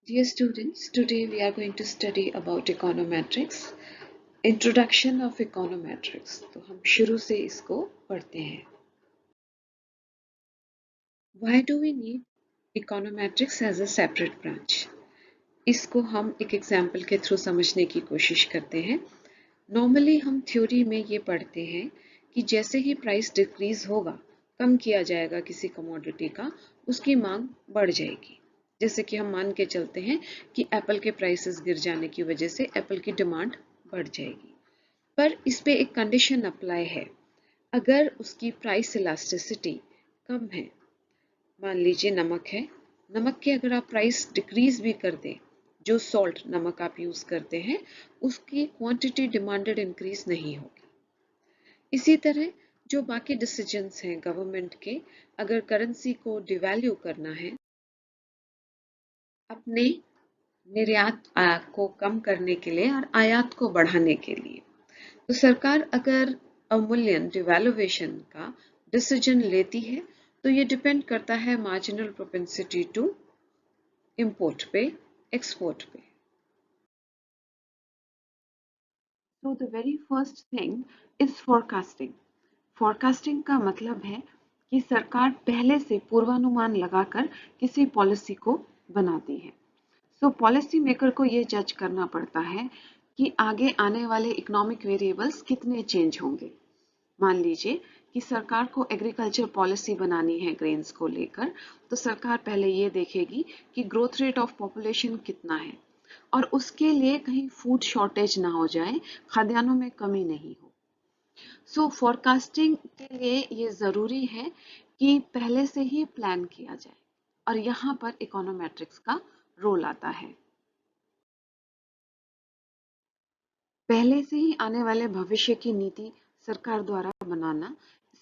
Dear students, today we are going to study about econometrics, introduction of econometrics. तो हम शुरू से इसको पढ़ते हैं. Why do we need econometrics as a separate branch? इसको हम एक एग्जाम्पल के थ्रू समझने की कोशिश करते हैं. नॉर्मली हम थ्योरी में ये पढ़ते हैं कि जैसे ही प्राइस डिक्रीज होगा, कम किया जाएगा किसी कमोडिटी का, उसकी मांग बढ़ जाएगी. जैसे कि हम मान के चलते हैं कि एप्पल के प्राइसेस गिर जाने की वजह से एप्पल की डिमांड बढ़ जाएगी. पर इस पे एक कंडीशन अप्लाई है. अगर उसकी प्राइस इलास्टिसिटी कम है, मान लीजिए नमक है, नमक के अगर आप प्राइस डिक्रीज भी कर दें, जो सॉल्ट नमक आप यूज करते हैं, उसकी क्वांटिटी डिमांडेड इंक्रीज नहीं होगी. इसी तरह जो बाकी डिसीजंस हैं गवर्नमेंट के, अगर करेंसी को डिवैल्यू करना है, अपने निर्यात को कम करने के लिए और आयात को बढ़ाने के लिए, तो सरकार अगर अवमूल्यन डिवैल्यूएशन का डिसीजन लेती है, तो ये डिपेंड करता है मार्जिनल प्रोपेंसिटी टू इंपोर्ट पे, एक्सपोर्ट पे. So the very first thing is forecasting. Forecasting का मतलब है कि सरकार पहले से पूर्वानुमान लगाकर किसी पॉलिसी को बनाती है. So पॉलिसी मेकर को ये जज करना पड़ता है कि आगे आने वाले इकोनॉमिक वेरिएबल्स कितने चेंज होंगे. मान लीजिए कि सरकार को एग्रीकल्चर पॉलिसी बनानी है ग्रेन्स को लेकर, तो सरकार पहले ये देखेगी कि ग्रोथ रेट ऑफ पॉपुलेशन कितना है और उसके लिए कहीं फूड शॉर्टेज ना हो जाए, खाद्यान्नों में कमी नहीं हो. सो फोरकास्टिंग के लिए ये ज़रूरी है कि पहले से ही प्लान किया जाए, और यहाँ पर इकोनोमेट्रिक्स का रोल आता है. पहले से ही आने वाले भविष्य की नीति सरकार द्वारा बनाना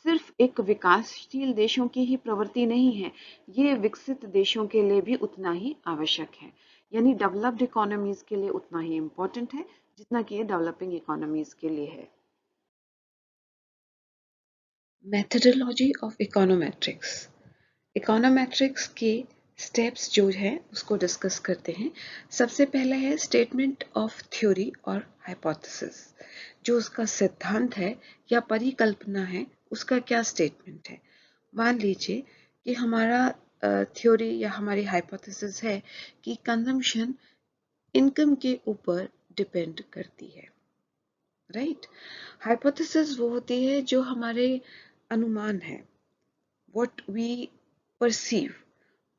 सिर्फ एक विकासशील देशों की ही प्रवृत्ति नहीं है, ये विकसित देशों के लिए भी उतना ही आवश्यक है. यानी डेवलप्ड इकोनॉमीज के लिए उतना ही इम्पोर्टेंट है जितना कि ये डेवलपिंग इकोनॉमीज के लिए है. Methodology of econometrics. इकोनोमेट्रिक्स के स्टेप्स जो है उसको डिस्कस करते हैं. सबसे पहला है स्टेटमेंट ऑफ थ्योरी और हाइपोथेसिस. जो उसका सिद्धांत है या परिकल्पना है, उसका क्या स्टेटमेंट है. मान लीजिए कि हमारा थ्योरी या हमारी हाइपोथेसिस है कि कंजम्पशन इनकम के ऊपर डिपेंड करती है. राइट. हाइपोथेसिस वो होती है जो हमारे अनुमान है, व्हाट वी परसीव,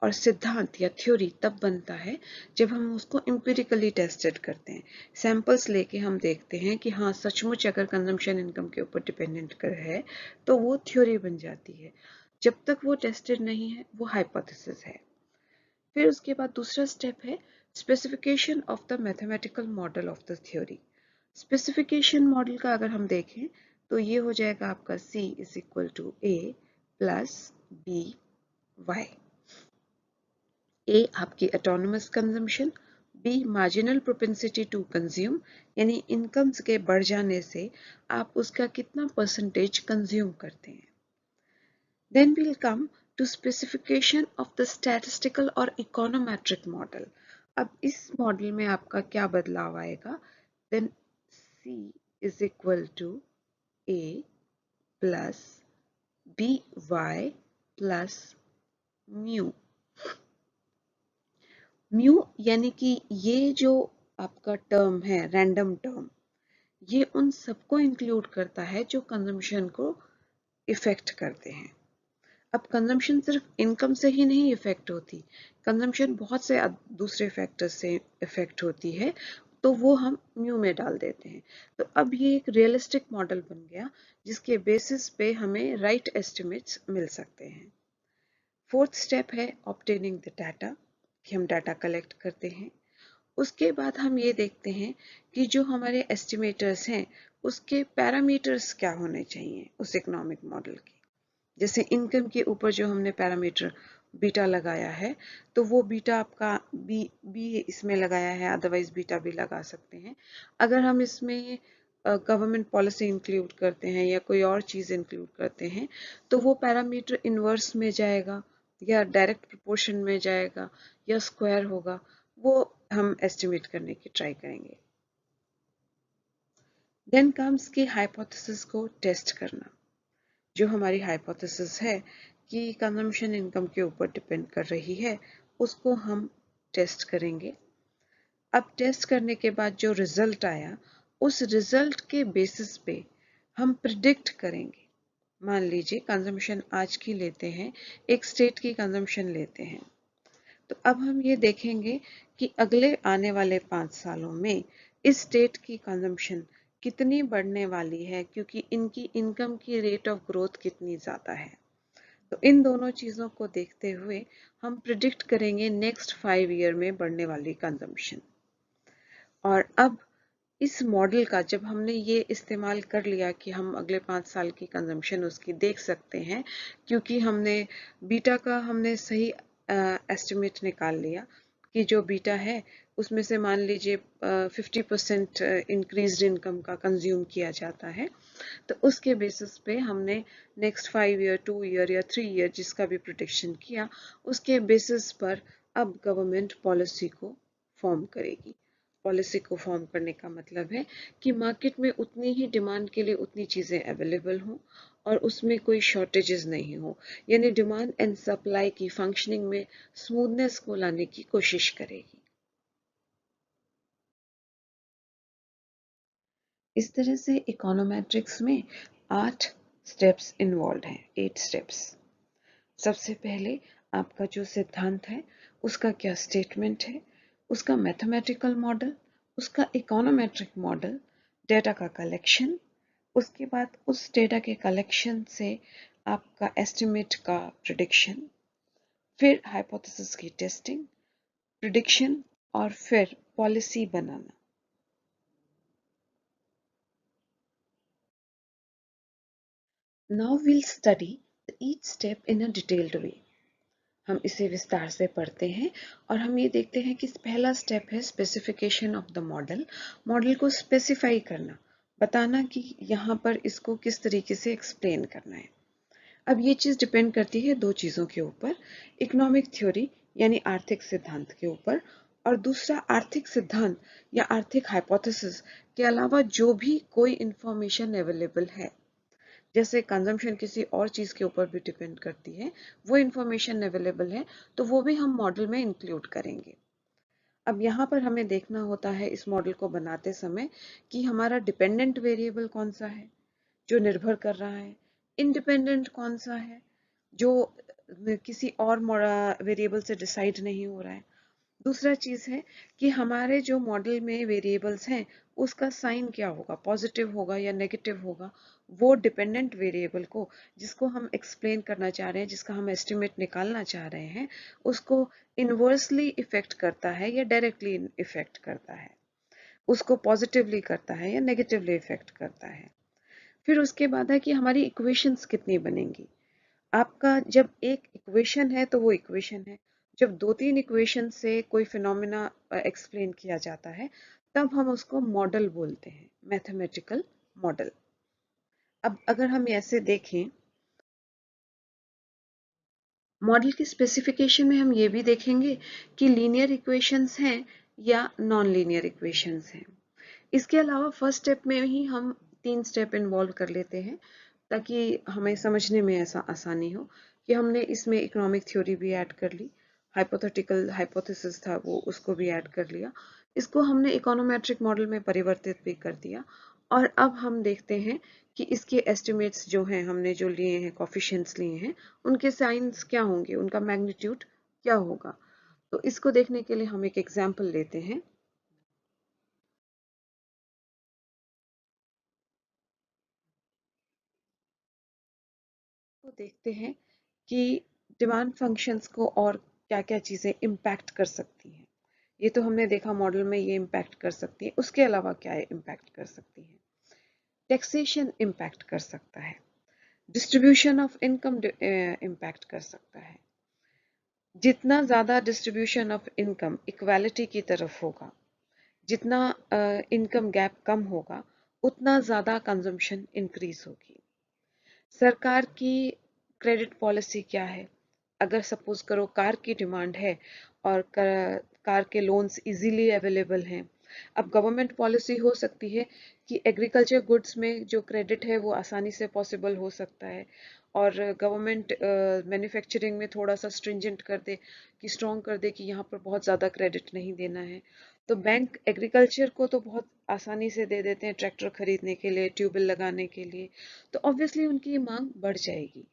और सिद्धांत या थ्योरी तब बनता है जब हम उसको एम्पिरिकली टेस्टेड करते हैं. सैंपल्स लेके हम देखते हैं कि हाँ सचमुच अगर कंजम्पशन इनकम के ऊपर डिपेंडेंट कर है तो वो थ्योरी बन जाती है. जब तक वो टेस्टेड नहीं है वो हाइपोथेसिस है. फिर उसके बाद दूसरा स्टेप है specification of the mathematical model of the theory. Specification model का अगर हम देखें तो ये हो जाएगा आपका C is equal to A plus B Y. A आपकी autonomous consumption, B marginal propensity to consume, यानी इनकम्स के बढ़ जाने से आप उसका कितना परसेंटेज कंज्यूम करते हैं. Then we'll come to specification of the statistical or econometric model. अब इस मॉडल में आपका क्या बदलाव आएगा. Then C is equal to A plus BY plus mu. Mu यानी कि ये जो आपका टर्म है, रैंडम टर्म, ये उन सबको इंक्लूड करता है जो कंजम्पशन को इफेक्ट करते हैं. अब कंजम्पशन सिर्फ इनकम से ही नहीं इफेक्ट होती, कंजम्पशन बहुत से दूसरे फैक्टर्स से इफेक्ट होती है, तो वो हम म्यू में डाल देते हैं. तो अब ये एक रियलिस्टिक मॉडल बन गया जिसके बेसिस पे हमें राइट एस्टिमेट्स मिल सकते हैं. फोर्थ स्टेप है ऑब्टेनिंग द डाटा, कि हम डाटा कलेक्ट करते हैं. उसके बाद हम ये देखते हैं कि जो हमारे एस्टिमेटर्स हैं उसके पैरामीटर्स क्या होने चाहिए उस इकोनॉमिक मॉडल के. जैसे इनकम के ऊपर जो हमने पैरामीटर बीटा लगाया है, तो वो बीटा आपका बी इसमें लगाया है, अदरवाइज बीटा भी लगा सकते हैं. अगर हम इसमें गवर्नमेंट पॉलिसी इंक्लूड करते हैं या कोई और चीज़ इंक्लूड करते हैं, तो वो पैरामीटर इन्वर्स में जाएगा या डायरेक्ट प्रोपोर्शन में जाएगा या स्क्वायर होगा. वो हम एस्टिमेट करने की ट्राई करेंगे। देन कम्स की हाइपोथेसिस को टेस्ट करना। जो हमारी हाइपोथेसिस है कि कंजम्पशन इनकम के ऊपर डिपेंड कर रही है, उसको हम टेस्ट करेंगे। अब टेस्ट करने के बाद जो रिजल्ट आया, उस रिजल्ट के बेसिस पे हम प्रिडिक्ट करेंगे। मान लीजिए कंजम्पशन आज की लेते हैं, एक स्टेट की कंजम्पशन लेते हैं, तो अब हम ये देखेंगे कि अगले आने वाले 5 सालों में इस स्टेट की कंजम्पशन कितनी बढ़ने वाली है, क्योंकि इनकी इनकम की रेट ऑफ ग्रोथ कितनी ज़्यादा है। तो इन दोनों चीज़ों को देखते हुए हम प्रिडिक्ट करेंगे नेक्स्ट 5 ईयर में बढ़ने वाली कंजम्पशन। और अब इस मॉडल का जब हमने ये इस्तेमाल कर लिया कि हम अगले 5 साल की कंजम्पशन उसकी देख सकते हैं, क्योंकि हमने बीटा का हमने सही एस्टिमेट निकाल लिया कि जो बीटा है उसमें से मान लीजिए 50% इंक्रीज इनकम का कंज्यूम किया जाता है, तो उसके बेसिस पे हमने नेक्स्ट 5 ईयर, 2 ईयर या 3 ईयर जिसका भी प्रोडिक्शन किया, उसके बेसिस पर अब गवर्नमेंट पॉलिसी को फॉर्म करेगी। पॉलिसी को फॉर्म करने का मतलब है कि मार्केट में उतनी ही डिमांड के लिए उतनी चीज़ें अवेलेबल हों और उसमें कोई शॉर्टेजेस नहीं हो, यानी डिमांड एंड सप्लाई की फंक्शनिंग में स्मूथनेस को लाने की कोशिश करेगी। इस तरह से इकोनोमेट्रिक्स में 8 स्टेप्स इन्वॉल्व हैं, 8 स्टेप्स। सबसे पहले आपका जो सिद्धांत है उसका क्या स्टेटमेंट है, उसका मैथमेटिकल मॉडल, उसका इकोनोमेट्रिक मॉडल, डेटा का कलेक्शन, उसके बाद उस डेटा के कलेक्शन से आपका एस्टिमेट का प्रिडिक्शन, फिर हाइपोथेसिस की टेस्टिंग, प्रिडिक्शन और फिर पॉलिसी बनाना। Now we'll study each step in a detailed way. हम इसे विस्तार से पढ़ते हैं और हम ये देखते हैं कि पहला स्टेप है specification of the model. Model को स्पेसिफाई करना, बताना कि यहाँ पर इसको किस तरीके से एक्सप्लेन करना है। अब ये चीज़ डिपेंड करती है दो चीज़ों के ऊपर, इकोनॉमिक थ्योरी यानी आर्थिक सिद्धांत के ऊपर, और दूसरा आर्थिक सिद्धांत या आर्थिक हाइपोथेसिस के अलावा जो भी कोई इंफॉर्मेशन अवेलेबल है। जैसे कंजम्पशन किसी और चीज़ के ऊपर भी डिपेंड करती है, वो इंफॉर्मेशन अवेलेबल है तो वो भी हम मॉडल में इंक्लूड करेंगे। अब यहाँ पर हमें देखना होता है इस मॉडल को बनाते समय कि हमारा डिपेंडेंट वेरिएबल कौन सा है जो निर्भर कर रहा है, इंडिपेंडेंट कौन सा है जो किसी और वेरिएबल से डिसाइड नहीं हो रहा है। दूसरा चीज़ है कि हमारे जो मॉडल में वेरिएबल्स हैं उसका साइन क्या होगा, पॉजिटिव होगा या नेगेटिव होगा। वो डिपेंडेंट वेरिएबल को जिसको हम एक्सप्लेन करना चाह रहे हैं, जिसका हम एस्टिमेट निकालना चाह रहे हैं, उसको इन्वर्सली इफेक्ट करता है या डायरेक्टली इफेक्ट करता है, उसको पॉजिटिवली करता है या नेगेटिवली इफेक्ट करता है। फिर उसके बाद है कि हमारी इक्वेशंस कितनी बनेंगी। आपका जब एक इक्वेशन है तो वो इक्वेशन है, जब 2-3 इक्वेशन से कोई फिनोमेना एक्सप्लेन किया जाता है तब हम उसको मॉडल बोलते हैं, मैथमेटिकल मॉडल। अब अगर हम ऐसे देखें, मॉडल की स्पेसिफिकेशन में हम ये भी देखेंगे कि लीनियर इक्वेशंस हैं या नॉन लीनियर इक्वेशंस हैं। इसके अलावा फर्स्ट स्टेप में ही हम 3 स्टेप इन्वॉल्व कर लेते हैं ताकि हमें समझने में ऐसा आसानी हो कि हमने इसमें इकोनॉमिक थ्योरी भी ऐड कर ली, हाइपोथेटिकल हाइपोथेसिस था वो उसको भी ऐड कर लिया, इसको हमने इकोनोमेट्रिक मॉडल में परिवर्तित भी कर दिया। और अब हम देखते हैं कि इसके एस्टिमेट्स जो हैं हमने जो लिए हैं, कॉफिशिएंट्स लिए हैं, उनके साइंस क्या होंगे, उनका मैग्नीट्यूड क्या होगा। तो इसको देखने के लिए हम एक एग्जाम्पल लेते हैं। तो देखते हैं कि डिमांड फंक्शंस को और क्या-क्या चीज़ें इम्पैक्ट कर सकती हैं। ये तो हमने देखा मॉडल में ये इम्पैक्ट कर सकती है, उसके अलावा क्या इम्पैक्ट कर सकती है। टैक्सेशन इम्पैक्ट कर सकता है, डिस्ट्रीब्यूशन ऑफ इनकम इम्पैक्ट कर सकता है। जितना ज़्यादा डिस्ट्रीब्यूशन ऑफ इनकम इक्वालिटी की तरफ होगा, जितना इनकम गैप कम होगा, उतना ज़्यादा कंजम्पशन इंक्रीज होगी। सरकार की क्रेडिट पॉलिसी क्या है, अगर सपोज करो कार की डिमांड है और कार के लोन्स इजीली अवेलेबल हैं। अब गवर्नमेंट पॉलिसी हो सकती है कि एग्रीकल्चर गुड्स में जो क्रेडिट है वो आसानी से पॉसिबल हो सकता है, और गवर्नमेंट मैन्युफैक्चरिंग में थोड़ा सा स्ट्रिंजेंट कर दे, कि स्ट्रॉन्ग कर दे कि यहाँ पर बहुत ज़्यादा क्रेडिट नहीं देना है। तो बैंक एग्रीकल्चर को तो बहुत आसानी से दे देते हैं ट्रैक्टर खरीदने के लिए, ट्यूबवेल लगाने के लिए, तो ऑब्वियसली उनकी मांग बढ़ जाएगी।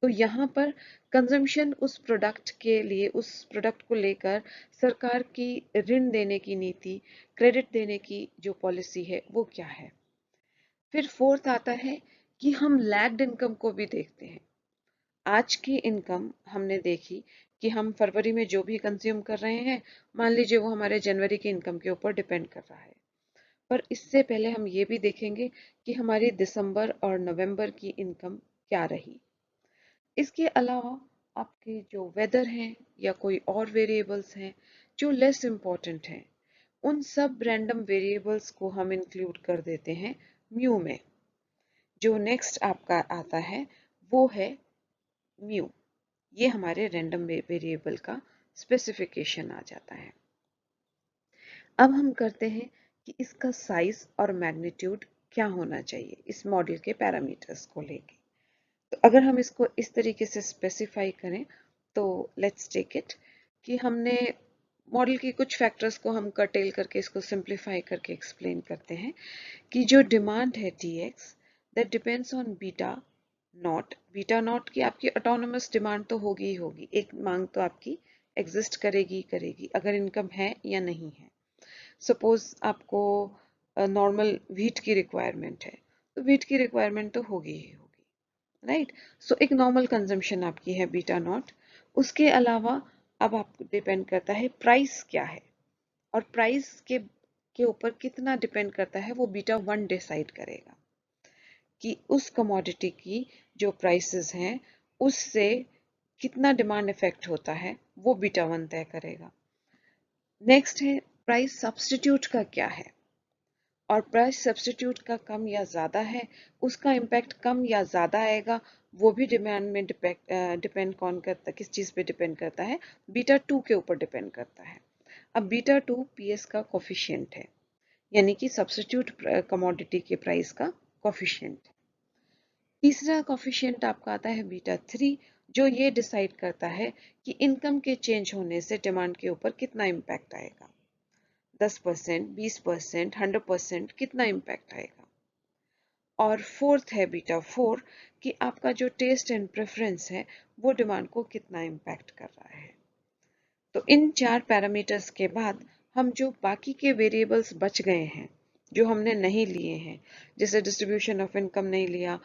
तो यहाँ पर कंजम्पशन उस प्रोडक्ट के लिए, उस प्रोडक्ट को लेकर सरकार की ऋण देने की नीति, क्रेडिट देने की जो पॉलिसी है वो क्या है। फिर फोर्थ आता है कि हम लैग्ड इनकम को भी देखते हैं। आज की इनकम हमने देखी कि हम फरवरी में जो भी कंज्यूम कर रहे हैं, मान लीजिए वो हमारे जनवरी की इनकम के ऊपर डिपेंड कर रहा है। पर इससे पहले हम ये भी देखेंगे कि हमारी दिसंबर और नवंबर की इनकम क्या रही। इसके अलावा आपके जो वेदर हैं या कोई और वेरिएबल्स हैं जो लेस इम्पॉर्टेंट हैं, उन सब रैंडम वेरिएबल्स को हम इंक्लूड कर देते हैं म्यू में। जो नेक्स्ट आपका आता है वो है म्यू। ये हमारे रैंडम वेरिएबल का स्पेसिफिकेशन आ जाता है। अब हम करते हैं कि इसका साइज और मैग्नीट्यूड क्या होना चाहिए इस मॉडल के पैरामीटर्स को लेके। तो अगर हम इसको इस तरीके से स्पेसिफाई करें तो लेट्स टेक इट कि हमने मॉडल की कुछ फैक्टर्स को हम कर्टेल करके इसको सिंप्लीफाई करके एक्सप्लेन करते हैं कि जो डिमांड है Tx that depends on beta not की आपकी ऑटोनोमस डिमांड तो होगी ही होगी, एक मांग तो आपकी एग्जिस्ट करेगी करेगी अगर इनकम है या नहीं है। सपोज आपको नॉर्मल व्हीट की रिक्वायरमेंट है तो व्हीट की रिक्वायरमेंट तो होगी ही होगी, राइट। सो एक नॉर्मल कंजम्पशन आपकी है बीटा नॉट। उसके अलावा अब आपको डिपेंड करता है प्राइस क्या है, और प्राइस के ऊपर कितना डिपेंड करता है वो बीटा वन डिसाइड करेगा कि उस कमोडिटी की जो प्राइसेस हैं उससे कितना डिमांड इफेक्ट होता है, वो बीटा वन तय करेगा। नेक्स्ट है प्राइस सब्स्टिट्यूट का क्या है, और प्राइस सब्स्टिट्यूट का कम या ज़्यादा है, उसका इम्पैक्ट कम या ज़्यादा आएगा, वो भी डिमांड में डिपेंड कौन करता, किस चीज़ पे डिपेंड करता है, बीटा टू के ऊपर डिपेंड करता है। अब बीटा टू पीएस का कोफिशिएंट है, यानी कि सब्स्टिट्यूट कमोडिटी के प्राइस का कोफिशिएंट। तीसरा कोफिशिएंट आपका आता है बीटा थ्री, जो ये डिसाइड करता है कि इनकम के चेंज होने से डिमांड के ऊपर कितना इम्पैक्ट आएगा, 10%, 20%, 100%, कितना इम्पैक्ट आएगा। और फोर्थ है बीटा फोर कि आपका जो टेस्ट एंड प्रेफरेंस है वो डिमांड को कितना इम्पैक्ट कर रहा है। तो इन चार पैरामीटर्स के बाद हम जो बाकी के वेरिएबल्स बच गए हैं जो हमने नहीं लिए हैं, जैसे डिस्ट्रीब्यूशन ऑफ इनकम नहीं लिया,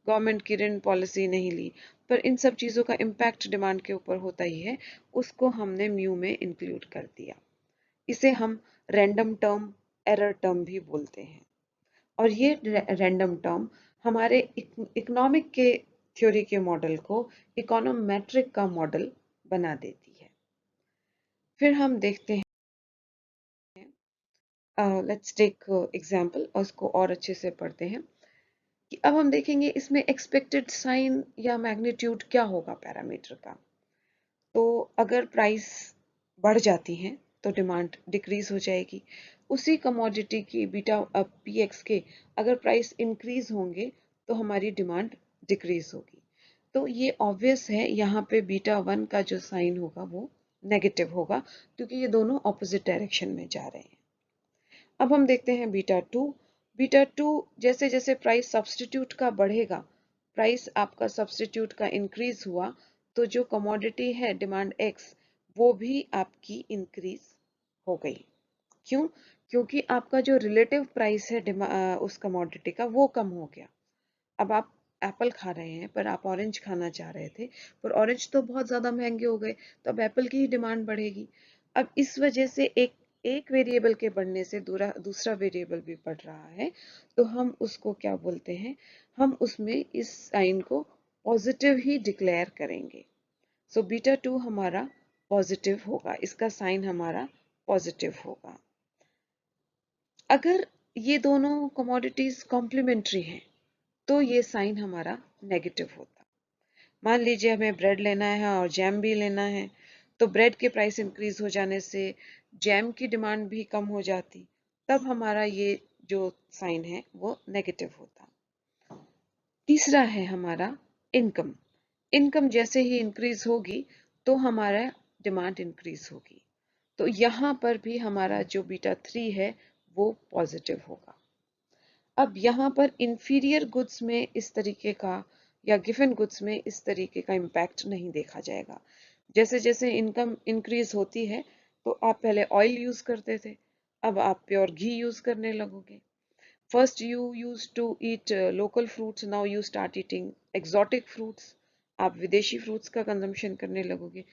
गवर्नमेंट की ऋण पॉलिसी नहीं ली, पर इन सब चीज़ों का इम्पैक्ट डिमांड के ऊपर होता ही है, उसको हमने म्यू में इंक्लूड कर दिया। इसे हम रैंडम टर्म, एरर टर्म भी बोलते हैं। और ये रैंडम टर्म हमारे इकोनॉमिक के थ्योरी के मॉडल को इकोनोमेट्रिक का मॉडल बना देती है। फिर हम देखते हैं, लेट्स टेक एग्जांपल और उसको और अच्छे से पढ़ते हैं कि अब हम देखेंगे इसमें एक्सपेक्टेड साइन या मैग्नीट्यूड क्या होगा पैरामीटर का। तो अगर प्राइस बढ़ जाती है तो डिमांड डिक्रीज हो जाएगी, उसी कमोडिटी की बीटा पीएक्स के अगर प्राइस इंक्रीज होंगे तो हमारी डिमांड डिक्रीज होगी। तो ये ऑब्वियस है, यहाँ पे बीटा वन का जो साइन होगा वो नेगेटिव होगा क्योंकि ये दोनों ऑपोजिट डायरेक्शन में जा रहे हैं। अब हम देखते हैं बीटा टू। बीटा टू जैसे जैसे प्राइस सब्स्टिट्यूट का बढ़ेगा, प्राइस आपका सब्स्टिट्यूट का इंक्रीज हुआ तो जो कमोडिटी है डिमांड एक्स वो भी आपकी इंक्रीज हो गई। क्यों? क्योंकि आपका जो रिलेटिव प्राइस है उस कमोडिटी का वो कम हो गया। अब आप एप्पल खा रहे हैं पर आप ऑरेंज खाना चाह रहे थे, पर ऑरेंज तो बहुत ज़्यादा महंगे हो गए, तो अब एप्पल की ही डिमांड बढ़ेगी। अब इस वजह से एक वेरिएबल के बढ़ने से दूसरा वेरिएबल भी बढ़ रहा है, तो हम उसको क्या बोलते हैं, हम उसमें इस साइन को पॉजिटिव ही डिक्लेयर करेंगे। सो बीटा टू हमारा पॉजिटिव होगा, इसका साइन हमारा पॉजिटिव होगा। अगर ये दोनों कमोडिटीज कॉम्प्लीमेंट्री हैं तो ये साइन हमारा नेगेटिव होता। मान लीजिए हमें ब्रेड लेना है और जैम भी लेना है, तो ब्रेड के प्राइस इंक्रीज हो जाने से जैम की डिमांड भी कम हो जाती, तब हमारा ये जो साइन है वो नेगेटिव होता। तीसरा है हमारा इनकम। इनकम जैसे ही इंक्रीज होगी तो हमारा डिमांड इंक्रीज होगी, तो यहाँ पर भी हमारा जो बीटा 3 है वो पॉजिटिव होगा। अब यहाँ पर इंफीरियर गुड्स में इस तरीके का या गिवन गुड्स में इस तरीके का इम्पैक्ट नहीं देखा जाएगा। जैसे जैसे इनकम इंक्रीज होती है तो आप पहले ऑयल यूज करते थे, अब आप प्योर घी यूज करने लगोगे। First you use to eat local fruits, now you start eating exotic fruits, आप विदेशी फ्रूट्स का कंजम्पशन करने लगोगे।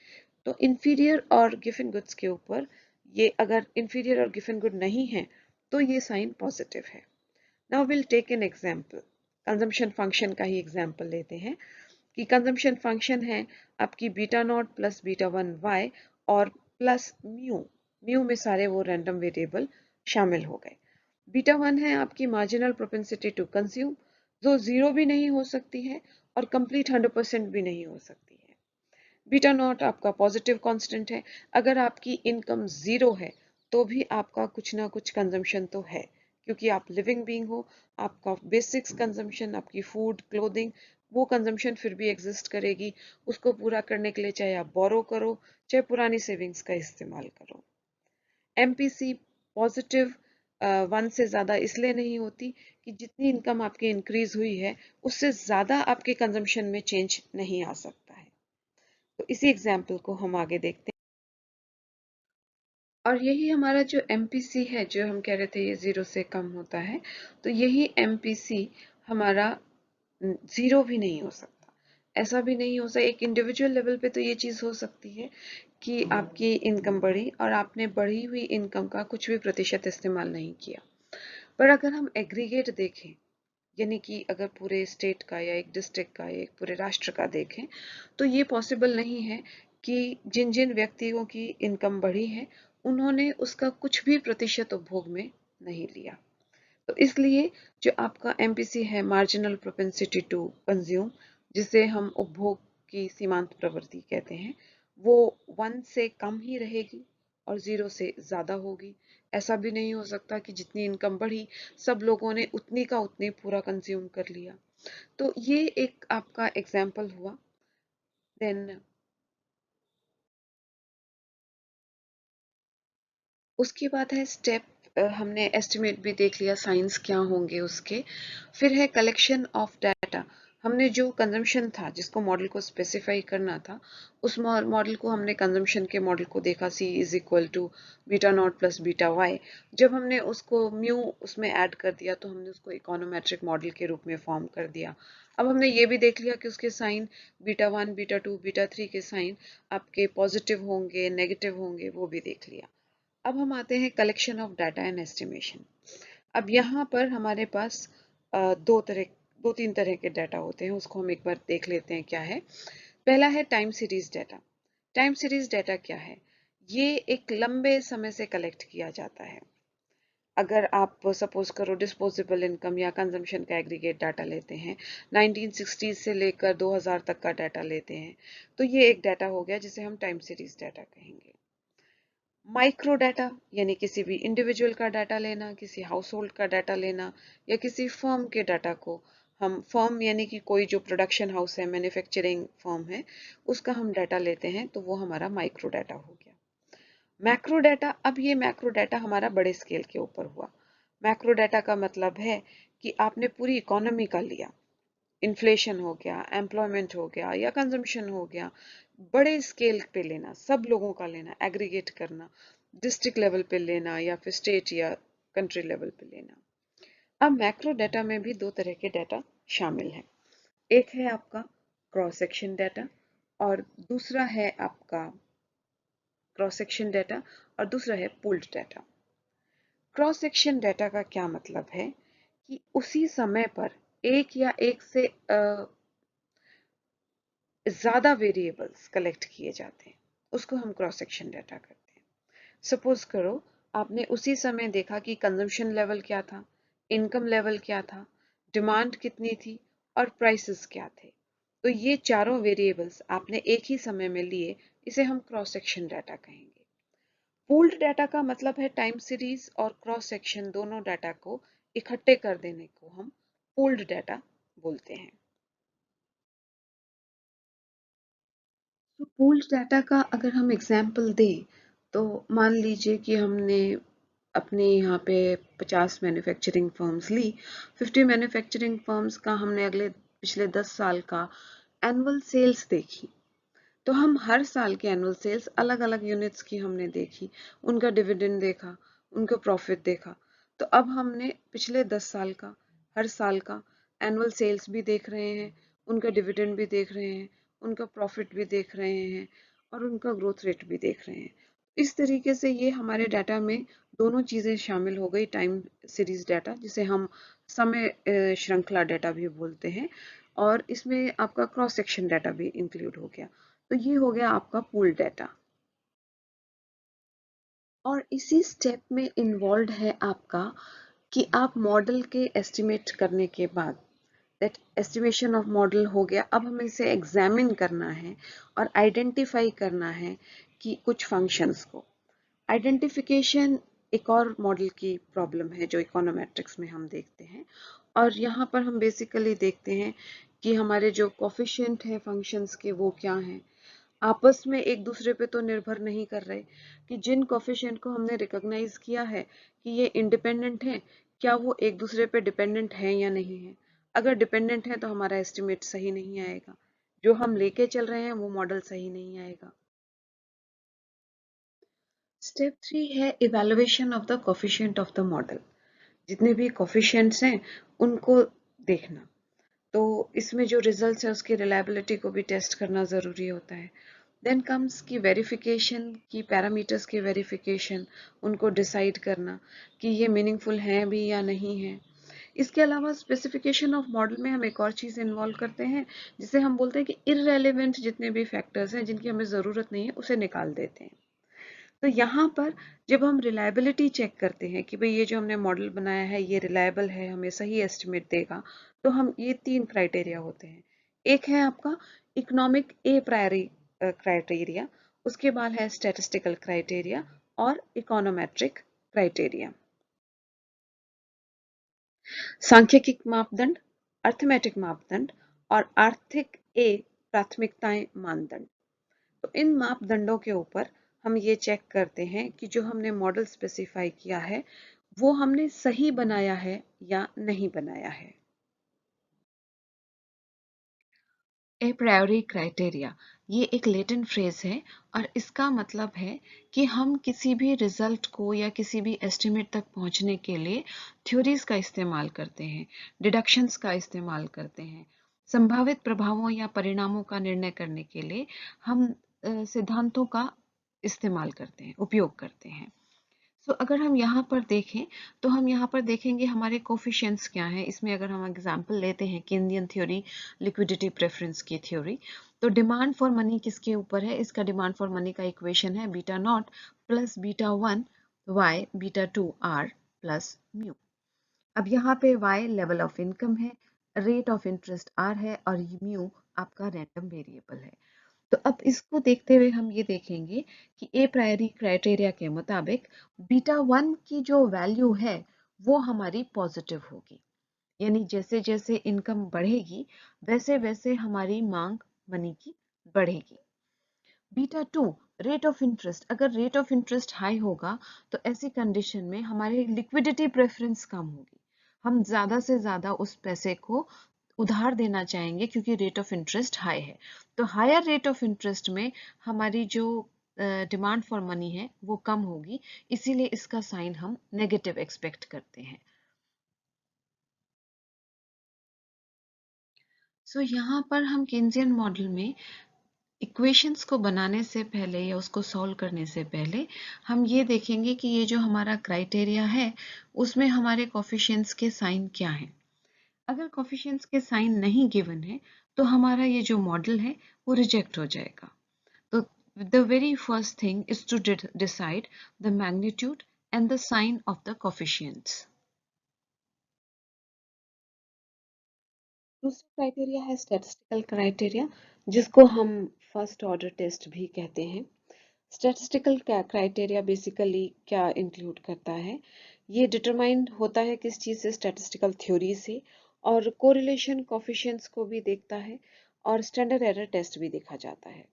तो इंफीरियर और गिवन गुड्स के ऊपर ये, अगर इंफीरियर और गिवन गुड नहीं है तो ये साइन पॉजिटिव है। Now will take an example, consumption function का ही एग्जाम्पल लेते हैं कि कंजम्पशन फंक्शन है आपकी beta naught plus beta one Y और प्लस म्यू। म्यू में सारे वो रैंडम वेरिएबल शामिल हो गए। बीटा वन है आपकी मार्जिनल प्रोपेंसिटी टू कंज्यूम, जो जीरो भी नहीं हो सकती है और कंप्लीट 100% भी नहीं हो सकती है। बीटा नॉट आपका पॉजिटिव कांस्टेंट है, अगर आपकी इनकम जीरो है तो भी आपका कुछ ना कुछ कंजम्पशन तो है, क्योंकि आप लिविंग बीइंग हो। आपका बेसिक्स कंजम्पशन, आपकी फूड क्लोथिंग, वो कंजम्पशन फिर भी एग्जिस्ट करेगी। उसको पूरा करने के लिए चाहे आप बोरो करो, चाहे पुरानी सेविंग्स का इस्तेमाल करो। एमपीसी पॉजिटिव वन से ज़्यादा इसलिए नहीं होती कि जितनी इनकम आपकी इंक्रीज हुई है उससे ज़्यादा आपके कंजम्पशन में चेंज नहीं आ सकता है। तो इसी एग्जाम्पल को हम आगे देखते हैं। और यही हमारा जो MPC है, जो हम कह रहे थे ये जीरो से कम होता है, तो यही MPC हमारा जीरो भी नहीं हो सकता। ऐसा भी नहीं हो सकता, एक इंडिविजुअल लेवल पे तो ये चीज़ हो सकती है कि आपकी इनकम बढ़ी और आपने बढ़ी हुई इनकम का कुछ भी प्रतिशत इस्तेमाल नहीं किया। पर अगर हम एग्रीगेट देखें, यानी कि अगर पूरे स्टेट का या एक डिस्ट्रिक्ट का या एक पूरे राष्ट्र का देखें, तो ये पॉसिबल नहीं है कि जिन जिन व्यक्तियों की इनकम बढ़ी है उन्होंने उसका कुछ भी प्रतिशत उपभोग में नहीं लिया। तो इसलिए जो आपका MPC है, मार्जिनल प्रोपेंसिटी टू कंज्यूम, जिसे हम उपभोग की सीमांत प्रवृत्ति कहते हैं, वो 1 से कम ही रहेगी और 0 से ज़्यादा होगी। ऐसा भी नहीं हो सकता कि जितनी इनकम बढ़ी सब लोगों ने उतनी का उतनी पूरा कंज्यूम कर लिया। तो ये एक आपका एग्जाम्पल हुआ। देन उसके बाद है स्टेप, हमने एस्टिमेट भी देख लिया, साइंस क्या होंगे उसके। फिर है कलेक्शन ऑफ डाटा। हमने जो कंजम्पशन था जिसको मॉडल को स्पेसिफाई करना था, उस मॉडल को हमने कंजम्पशन के मॉडल को देखा, C is equal to beta naught plus beta Y. जब हमने उसको म्यू उसमें ऐड कर दिया तो हमने उसको इकोनोमेट्रिक मॉडल के रूप में फॉर्म कर दिया। अब हमने ये भी देख लिया कि उसके sign beta one, beta two, beta three के साइन आपके पॉजिटिव होंगे, नेगेटिव होंगे, वो भी देख लिया। अब हम आते हैं collection of data and estimation. अब यहाँ पर हमारे पास दो तीन तरह के डाटा होते हैं, उसको हम एक बार देख लेते हैं क्या है। पहला है time series data. Time series data क्या है? ये एक लंबे समय से कलेक्ट किया जाता है। अगर आप सपोज करो डिस्पोजेबल इनकम या कंजम्पशन का एग्रीगेट डाटा लेते हैं, 1960 से लेकर 2000 तक का डाटा लेते हैं, तो ये एक डाटा हो गया जिसे हम टाइम सीरीज डाटा कहेंगे। माइक्रो डाटा यानी किसी भी इंडिविजुअल का डाटा लेना, किसी हाउस होल्ड का डाटा लेना, या किसी फर्म के डाटा को हम, फर्म यानी कि कोई जो प्रोडक्शन हाउस है, मैन्युफैक्चरिंग फर्म है, उसका हम डाटा लेते हैं, तो वो हमारा माइक्रो डाटा हो गया। मैक्रो डाटा, अब ये मैक्रो डाटा हमारा बड़े स्केल के ऊपर हुआ। मैक्रो डाटा का मतलब है कि आपने पूरी इकोनॉमी का लिया, इन्फ्लेशन हो गया, एम्प्लॉयमेंट हो गया या कंजम्पशन हो गया, बड़े स्केल पे लेना, सब लोगों का लेना, एग्रीगेट करना, डिस्ट्रिक्ट लेवल पे लेना या फिर स्टेट या कंट्री लेवल पे लेना। अब मैक्रो डाटा में भी दो तरह के डाटा शामिल हैं। एक है आपका क्रॉस सेक्शन डाटा और दूसरा है आपका क्रॉस सेक्शन डाटा और दूसरा है pooled data. Cross section data का क्या मतलब है कि उसी समय पर एक या एक से ज़्यादा वेरिएबल्स कलेक्ट किए जाते हैं, उसको हम क्रॉस सेक्शन डाटा कहते हैं। सपोज करो आपने उसी समय देखा कि कंजम्पशन लेवल क्या था, इनकम लेवल क्या था, डिमांड कितनी थी और प्राइसेस क्या थे। तो ये चारों वेरिएबल्स आपने एक ही समय में लिए इसे हम क्रॉस सेक्शन डाटा कहेंगे। पूल्ड डाटा का मतलब है टाइम सीरीज और क्रॉस सेक्शन दोनों डाटा को इकट्ठे कर देने को हम पूल्ड डाटा बोलते हैं। तो पूल्ड डाटा का अगर हम एग्जांपल दें तो मान लीजिए कि हमने अपने यहाँ पे 50 मैन्युफैक्चरिंग फर्म्स ली, 50 मैन्युफैक्चरिंग फर्म्स का हमने अगले पिछले 10 साल का एनुअल सेल्स देखी। तो हम हर साल के एनुअल सेल्स अलग अलग यूनिट्स की हमने देखी, उनका डिविडेंड देखा, उनका प्रॉफिट देखा। तो अब हमने पिछले 10 साल का हर साल का एनुअल सेल्स भी देख रहे हैं, उनका डिविडेंड भी देख रहे हैं, उनका प्रॉफिट भी देख रहे हैं और उनका ग्रोथ रेट भी देख रहे हैं। इस तरीके से ये हमारे डाटा में दोनों चीज़ें शामिल हो गई, टाइम सीरीज डाटा जिसे हम समय श्रृंखला डाटा भी बोलते हैं, और इसमें आपका क्रॉस सेक्शन डाटा भी इंक्लूड हो गया। तो ये हो गया आपका पूल डाटा। और इसी स्टेप में इन्वॉल्व है आपका कि आप मॉडल के एस्टिमेट करने के बाद, दैट एस्टिमेशन ऑफ मॉडल हो गया, अब हमें इसे एग्जामिन करना है और आइडेंटिफाई करना है कि कुछ फंक्शंस को। आइडेंटिफिकेशन एक और मॉडल की प्रॉब्लम है जो इकोनोमेट्रिक्स में हम देखते हैं, और यहाँ पर हम बेसिकली देखते हैं कि हमारे जो कोफिशिएंट हैं फंक्शंस के वो क्या हैं, आपस में एक दूसरे पे तो निर्भर नहीं कर रहे कि जिन कोफिशिएंट को हमने रिकॉग्नाइज किया है कि ये इंडिपेंडेंट हैं, क्या वो एक दूसरे पे डिपेंडेंट हैं या नहीं है। अगर डिपेंडेंट है तो हमारा एस्टिमेट सही नहीं आएगा, जो हम लेके चल रहे हैं वो मॉडल सही नहीं आएगा। स्टेप 3 है evaluation of the coefficient of the model. जितने भी कोफिशिएंट्स हैं उनको देखना, तो इसमें जो रिजल्ट्स है उसकी रिलायबिलिटी को भी टेस्ट करना ज़रूरी होता है। देन कम्स की वेरिफिकेशन की पैरामीटर्स की वेरिफिकेशन, उनको डिसाइड करना कि ये मीनिंगफुल हैं भी या नहीं है। इसके अलावा स्पेसिफिकेशन ऑफ मॉडल में हम एक और चीज़ इन्वॉल्व करते हैं जिसे हम बोलते हैं कि इररेलेवेंट जितने भी फैक्टर्स हैं जिनकी हमें ज़रूरत नहीं है उसे निकाल देते हैं। तो यहाँ पर जब हम रिलायबिलिटी चेक करते हैं कि भाई ये जो हमने मॉडल बनाया है ये रिलायबल है, हमें सही एस्टिमेट देगा, तो हम ये 3 क्राइटेरिया होते हैं। एक है आपका इकोनॉमिक ए प्रायरी क्राइटेरिया, उसके बाद है स्टैटिस्टिकल क्राइटेरिया और इकोनोमेट्रिक क्राइटेरिया। सांख्यिकी मापदंड, अर्थमेटिक मापदंड और आर्थिक ए प्राथमिकताएं मानदंड। तो इन मापदंडों के ऊपर हम ये चेक करते हैं कि जो हमने मॉडल स्पेसिफाई किया है वो हमने सही बनाया है या नहीं बनाया है। ए प्रायोरी क्राइटेरिया ये एक लेटिन फ्रेज है और इसका मतलब है कि हम किसी भी रिजल्ट को या किसी भी एस्टिमेट तक पहुंचने के लिए थ्योरीज का इस्तेमाल करते हैं, डिडक्शंस का इस्तेमाल करते हैं। संभावित प्रभावों या परिणामों का निर्णय करने के लिए हम सिद्धांतों का इस्तेमाल करते हैं, उपयोग करते हैं। अगर हम यहाँ पर देखें तो हम यहाँ पर देखेंगे हमारे कोफिशिएंट्स क्या हैं। इसमें अगर हम एग्जांपल लेते हैं केनियन थ्योरी, लिक्विडिटी प्रेफरेंस की थ्योरी, तो डिमांड फॉर मनी किसके ऊपर है, इसका डिमांड फॉर मनी का इक्वेशन है beta naught plus beta 1 Y beta 2 R plus mu. अब यहाँ पे वाई लेवल ऑफ इनकम है, रेट ऑफ इंटरेस्ट आर है और म्यू आपका रैंडम वेरिएबल है। तो अब इसको देखते हुए हम ये देखेंगे कि ए प्रायरी क्राइटेरिया के मुताबिक बीटा 1 की जो वैल्यू है वो हमारी पॉजिटिव होगी, यानी जैसे जैसे इनकम बढ़ेगी वैसे वैसे हमारी मांग मनी की बढ़ेगी। बीटा 2 रेट ऑफ इंटरेस्ट, अगर रेट ऑफ इंटरेस्ट हाई होगा तो ऐसी कंडीशन में हमारी लिक्विडिटी प्रेफरेंस कम होगी, हम ज्यादा से ज्यादा उस पैसे को उधार देना चाहेंगे क्योंकि रेट ऑफ इंटरेस्ट हाई है। तो हायर रेट ऑफ इंटरेस्ट में हमारी जो डिमांड फॉर मनी है वो कम होगी, इसीलिए इसका साइन हम नेगेटिव एक्सपेक्ट करते हैं। यहाँ पर हम केन्जियन मॉडल में इक्वेशंस को बनाने से पहले या उसको सॉल्व करने से पहले हम ये देखेंगे कि ये जो हमारा क्राइटेरिया है उसमें हमारे कोफिशिएंट्स के साइन क्या हैं। अगर कोफिशिएंट्स के साइन नहीं गिवन है तो हमारा ये जो मॉडल है वो रिजेक्ट हो जाएगा। तो the very first thing is to decide the magnitude and the sign of the coefficients. दूसरा क्राइटेरिया है स्टैटिस्टिकल क्राइटेरिया। जिसको हम फर्स्ट ऑर्डर टेस्ट भी कहते हैं। स्टैटिस्टिकल क्राइटेरिया बेसिकली क्या इंक्लूड करता है, ये डिटरमाइन होता है किस चीज़ से, स्टैटिस्टिकल थ्योरी से, और कोरिलेशन कोफिशिएंट्स को भी देखता है, और स्टैंडर्ड एरर टेस्ट भी देखा जाता है।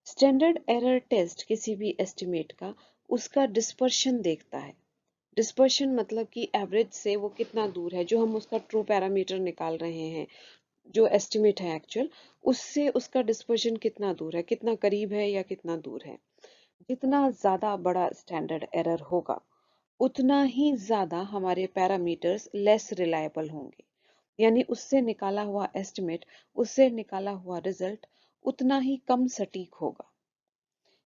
स्टैंडर्ड एरर टेस्ट किसी भी एस्टिमेट का उसका डिस्पर्शन देखता है। डिस्पर्शन मतलब कि एवरेज से वो कितना दूर है, जो हम उसका ट्रू पैरामीटर निकाल रहे हैं, जो एस्टिमेट है एक्चुअल, उससे उसका डिस्पर्शन कितना दूर है, कितना करीब है या कितना दूर है। जितना ज्यादा बड़ा स्टैंडर्ड एरर होगा उतना ही ज्यादा हमारे पैरामीटर्स लेस रिलायबल होंगे, यानी उससे निकाला हुआ एस्टिमेट, उससे निकाला हुआ रिजल्ट उतना ही कम सटीक होगा।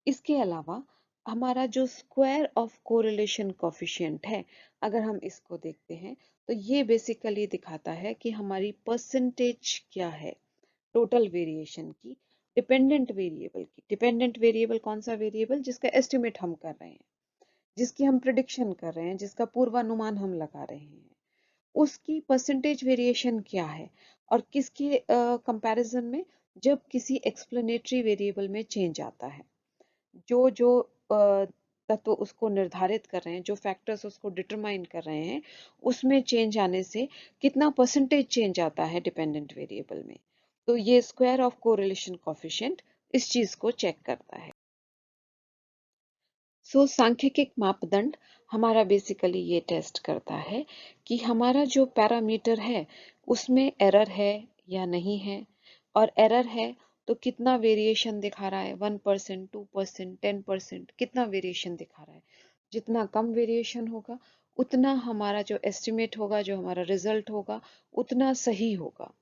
इसके अलावा हमारा जो स्क्वायर ऑफ कोरिलेशन कोफिशिएंट है, अगर हम इसको देखते हैं तो ये बेसिकली दिखाता है कि हमारी परसेंटेज क्या है टोटल वेरिएशन की, डिपेंडेंट वेरिएबल की। डिपेंडेंट वेरिएबल कौन सा वेरिएबल, जिसका एस्टिमेट हम कर रहे हैं, जिसकी हम प्रिडिक्शन कर रहे हैं, जिसका पूर्वानुमान हम लगा रहे हैं, उसकी परसेंटेज वेरिएशन क्या है, और किसके कंपैरिजन में, जब किसी एक्सप्लेनेटरी वेरिएबल में चेंज आता है। जो जो तत्व उसको निर्धारित कर रहे हैं, जो फैक्टर्स उसको डिटरमाइन कर रहे हैं, उसमें चेंज आने से कितना परसेंटेज चेंज आता है डिपेंडेंट वेरिएबल में, तो ये स्क्वायर ऑफ कोरिलेशन कोफिशिएंट इस चीज को चेक करता है। सांख्यिक मापदंड हमारा बेसिकली ये टेस्ट करता है कि हमारा जो पैरामीटर है उसमें एरर है या नहीं है, और एरर है तो कितना वेरिएशन दिखा रहा है, 1%, 2%, 10%, कितना वेरिएशन दिखा रहा है। जितना कम वेरिएशन होगा उतना हमारा जो एस्टिमेट होगा, जो हमारा रिजल्ट होगा, उतना सही होगा।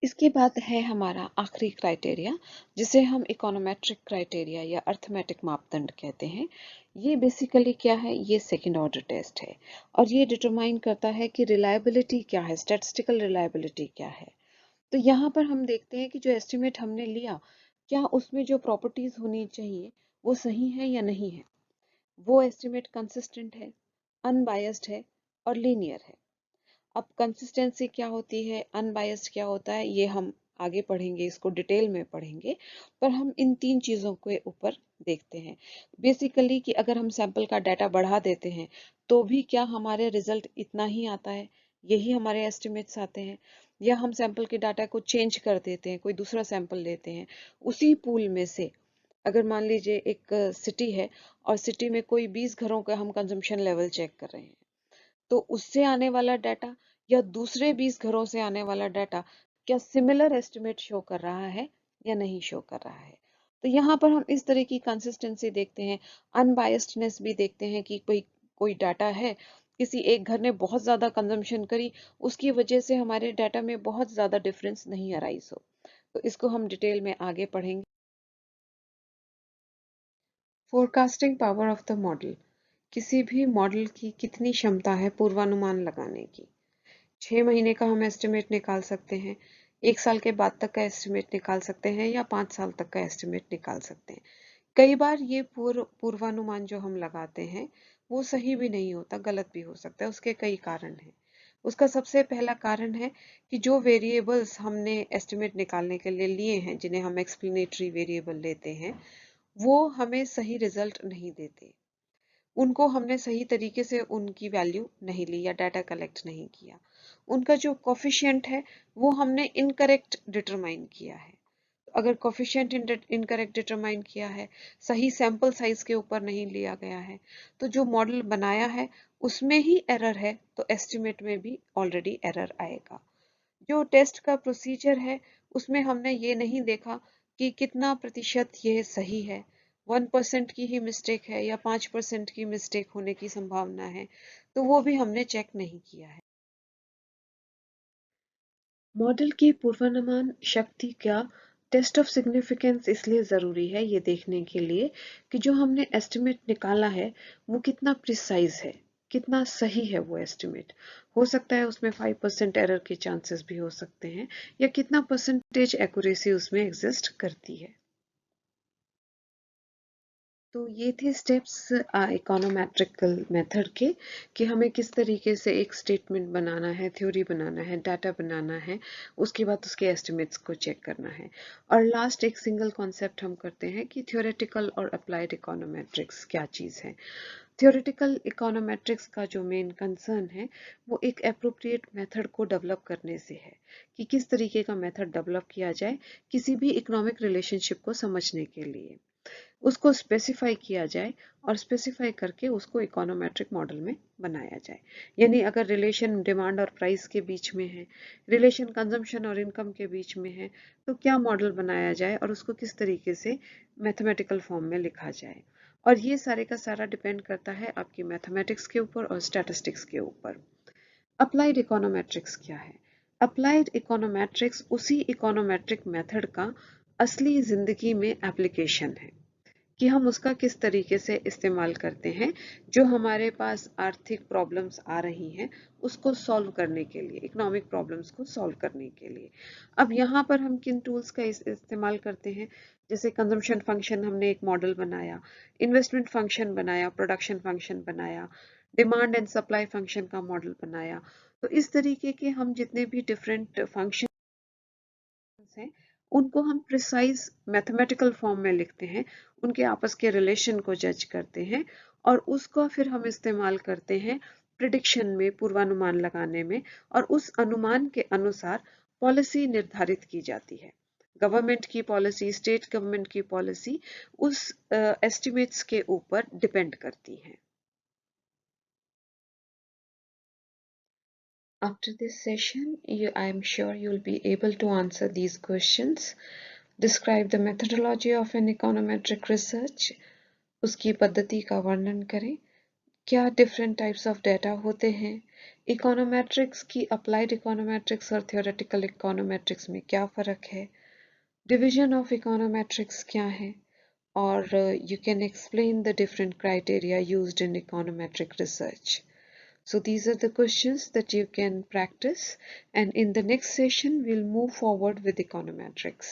इसके बाद है हमारा आखिरी क्राइटेरिया, जिसे हम इकोनोमेट्रिक क्राइटेरिया या अर्थमेटिक मापदंड कहते हैं। ये बेसिकली क्या है, ये सेकंड ऑर्डर टेस्ट है, और ये डिटरमाइन करता है कि रिलायबिलिटी क्या है, स्टैटिस्टिकल रिलायबिलिटी क्या है। तो यहाँ पर हम देखते हैं कि जो एस्टिमेट हमने लिया, क्या उसमें जो प्रॉपर्टीज होनी चाहिए वो सही है या नहीं है, वो एस्टिमेट कंसिस्टेंट है, अनबायस्ड है और लीनियर है। अब कंसिस्टेंसी क्या होती है, अनबायस्ड क्या होता है, ये हम आगे पढ़ेंगे, इसको डिटेल में पढ़ेंगे, पर हम इन तीन चीजों के ऊपर देखते हैं बेसिकली कि अगर हम सैंपल का डाटा बढ़ा देते हैं तो भी क्या हमारे रिजल्ट इतना ही आता है, यही हमारे एस्टिमेट्स आते हैं, या हम सैंपल के डाटा को चेंज कर देते हैं, कोई दूसरा सैंपल लेते हैं उसी पूल में से। अगर मान लीजिए एक सिटी है और सिटी में कोई 20 घरों का हम कंजम्पशन लेवल चेक कर रहे हैं, तो उससे आने वाला डाटा या दूसरे 20 घरों से आने वाला डाटा क्या सिमिलर एस्टिमेट शो कर रहा है या नहीं शो कर रहा है। तो यहाँ पर हम इस तरह की कंसिस्टेंसी देखते हैं, अनबायस्डनेस भी देखते हैं कि कोई कोई डाटा है, किसी एक घर ने बहुत ज्यादा कंजम्पशन करी, उसकी वजह से हमारे डाटा में बहुत ज्यादा डिफरेंस नहीं अराइज हो। तो इसको हम डिटेल में आगे पढ़ेंगे। Forecasting power of the model, किसी भी मॉडल की कितनी क्षमता है पूर्वानुमान लगाने की। 6 महीने का हम एस्टिमेट निकाल सकते हैं, 1 साल के बाद तक का एस्टिमेट निकाल सकते हैं, या 5 साल तक का एस्टिमेट निकाल सकते हैं। कई बार ये पूर्वानुमान जो हम लगाते हैं वो सही भी नहीं होता, गलत भी हो सकता है। उसके कई कारण हैं। उसका सबसे पहला कारण है कि जो वेरिएबल्स हमने एस्टिमेट निकालने के लिए लिए हैं, जिन्हें हम एक्सप्लेनेटरी वेरिएबल लेते हैं, वो हमें सही रिजल्ट नहीं देते। उनको हमने सही तरीके से उनकी वैल्यू नहीं ली या डाटा कलेक्ट नहीं किया। उनका जो कोफिशिएंट है वो हमने इनकरेक्ट डिटरमाइन किया है। अगर कोफिशिएंट इनकरेक्ट डिटरमाइन किया है, सही सैंपल साइज के ऊपर नहीं लिया गया है, तो जो मॉडल बनाया है उसमें ही एरर है, तो एस्टिमेट में भी ऑलरेडी एरर आएगा। जो टेस्ट का प्रोसीजर है उसमें हमने ये नहीं देखा कि कितना प्रतिशत ये सही है, 1% की ही मिस्टेक है या 5% की मिस्टेक होने की संभावना है, तो वो भी हमने चेक नहीं किया है। मॉडल की पूर्वानुमान शक्ति का टेस्ट ऑफ सिग्निफिकेंस इसलिए ज़रूरी है, ये देखने के लिए कि जो हमने एस्टिमेट निकाला है वो कितना प्रिसाइज है, कितना सही है वो एस्टिमेट। हो सकता है उसमें 5% एरर के चांसेस भी हो सकते हैं, या कितना परसेंटेज एक्यूरेसी उसमें एग्जिस्ट करती है। तो ये थे स्टेप्स इकोनोमेट्रिकल मेथड के, कि हमें किस तरीके से एक स्टेटमेंट बनाना है, थ्योरी बनाना है, डाटा बनाना है, उसके बाद उसके एस्टिमेट्स को चेक करना है। और लास्ट एक सिंगल कॉन्सेप्ट हम करते हैं कि थ्योरेटिकल और अप्लाइड इकोनोमेट्रिक्स क्या चीज़ है। थ्योरेटिकल इकोनोमेट्रिक्स का जो मेन कंसर्न है वो एक एप्रोप्रिएट मेथड को डेवलप करने से है, कि किस तरीके का मेथड डेवलप किया जाए किसी भी इकोनॉमिक रिलेशनशिप को समझने के लिए, उसको स्पेसिफाई किया जाए और स्पेसिफाई करके उसको इकोनोमेट्रिक मॉडल में बनाया जाए। यानी अगर रिलेशन डिमांड और प्राइस के बीच में है, रिलेशन कंजम्पशन और इनकम के बीच में है, तो क्या मॉडल बनाया जाए और उसको किस तरीके से मैथमेटिकल फॉर्म में लिखा जाए। और ये सारे का सारा डिपेंड करता है आपकी मैथमेटिक्स के ऊपर और स्टैटिस्टिक्स के ऊपर। अप्लाइड इकोनोमेट्रिक्स क्या है? अप्लाइड इकोनोमेट्रिक्स उसी इकोनोमेट्रिक मेथड का असली जिंदगी में एप्लीकेशन है, कि हम उसका किस तरीके से इस्तेमाल करते हैं जो हमारे पास आर्थिक प्रॉब्लम्स आ रही हैं उसको सॉल्व करने के लिए, इकोनॉमिक प्रॉब्लम्स को सॉल्व करने के लिए। अब यहाँ पर हम किन टूल्स का इस्तेमाल करते हैं, जैसे कंजम्पशन फंक्शन हमने एक मॉडल बनाया, इन्वेस्टमेंट फंक्शन बनाया, प्रोडक्शन फंक्शन बनाया, डिमांड एंड सप्लाई फंक्शन का मॉडल बनाया। तो इस तरीके के हम जितने भी डिफरेंट फंक्शन हैं उनको हम प्रिसाइज मैथमेटिकल फॉर्म में लिखते हैं, उनके आपस के रिलेशन को जज करते हैं और उसको फिर हम इस्तेमाल करते हैं प्रिडिक्शन में, पूर्वानुमान लगाने में, और उस अनुमान के अनुसार पॉलिसी निर्धारित की जाती है। गवर्नमेंट की पॉलिसी, स्टेट गवर्नमेंट की पॉलिसी उस एस्टिमेट्स के ऊपर डिपेंड करती है। After this session, I am sure you will be able to answer these questions. Describe the methodology of an econometric research. उसकी पद्धति का वर्णन करें। क्या डिफरेंट टाइप्स ऑफ डेटा होते हैं? इकोनोमेट्रिक्स की अप्लाइड इकोनोमेट्रिक्स और थियोरेटिकल इकोनोमेट्रिक्स में क्या फ़र्क है? डिवीजन ऑफ इकोनोमेट्रिक्स क्या है? और you can explain the different criteria used in econometric research. So these are the questions that you can practice, and in the next session we'll move forward with econometrics.